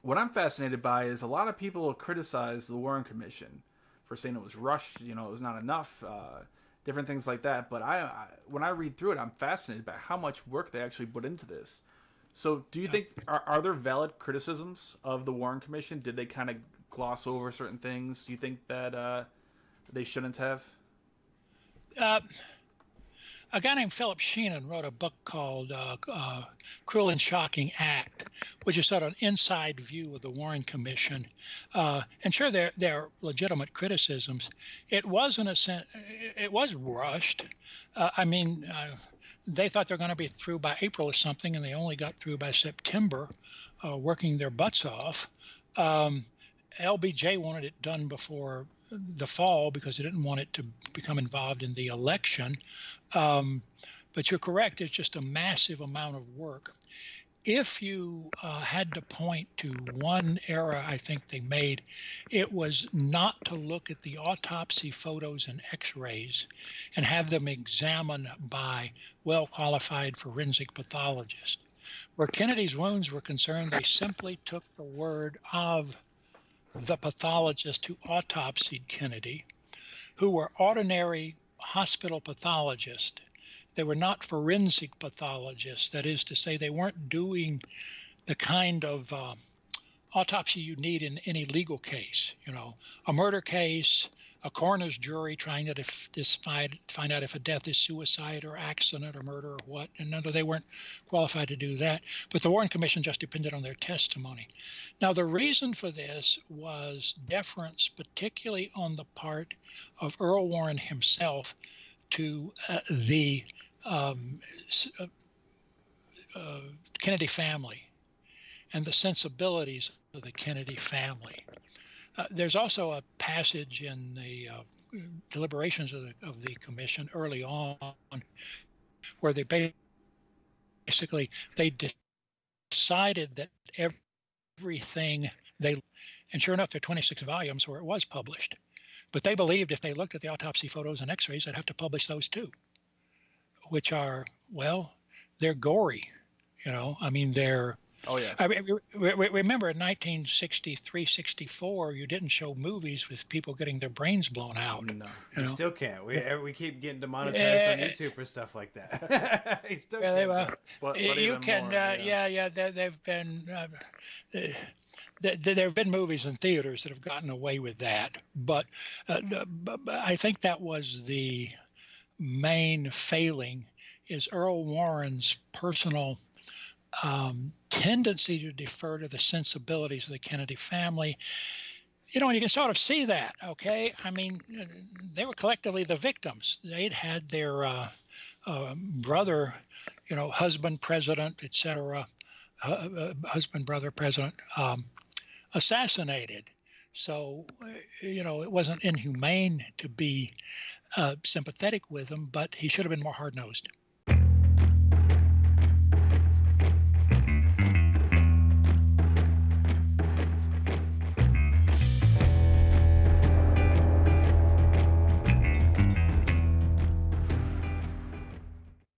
what I'm fascinated by is a lot of people criticize the Warren Commission for saying it was rushed, it was not enough, different things like that. But when I read through it, I'm fascinated by how much work they actually put into this. So, do you think are there valid criticisms of the Warren Commission? Did they kind of gloss over certain things? Do you think that they shouldn't have? Uh, a guy named Philip Sheenan wrote a book called Cruel and Shocking Act, which is sort of an inside view of the Warren Commission. And sure, there are legitimate criticisms. It was, in a sense, it was rushed. They thought they're going to be through by April or something, and they only got through by September, working their butts off. LBJ wanted it done before the fall because he didn't want it to become involved in the election. But you're correct, it's just a massive amount of work. If you had to point to one error I think they made, it was not to look at the autopsy photos and x-rays and have them examined by well-qualified forensic pathologists. Where Kennedy's wounds were concerned, they simply took the word of the pathologist who autopsied Kennedy, who were ordinary hospital pathologists. They were not forensic pathologists. That is to say, they weren't doing the kind of autopsy you need in any legal case. A murder case, a coroner's jury trying to find out if a death is suicide or accident or murder or what. And no, they weren't qualified to do that. But the Warren Commission just depended on their testimony. Now, the reason for this was deference, particularly on the part of Earl Warren himself, to the Kennedy family and the sensibilities of the Kennedy family. There's also a passage in the deliberations of the commission early on where they decided that everything and sure enough, there are 26 volumes where it was published. But they believed if they looked at the autopsy photos and x-rays, they'd have to publish those too, which are, well, they're gory. They're. Oh yeah. Remember in 1963, 64, you didn't show movies with people getting their brains blown out. No, you still can't. We keep getting demonetized on YouTube for stuff like that. You still can't. You can. They've been. There have been movies in theaters that have gotten away with that, but I think that was the main failing, is Earl Warren's personal tendency to defer to the sensibilities of the Kennedy family. And you can sort of see that, okay? They were collectively the victims. They'd had their brother, husband, president, etc., husband, brother, president, assassinated. So, it wasn't inhumane to be sympathetic with him, but he should have been more hard-nosed.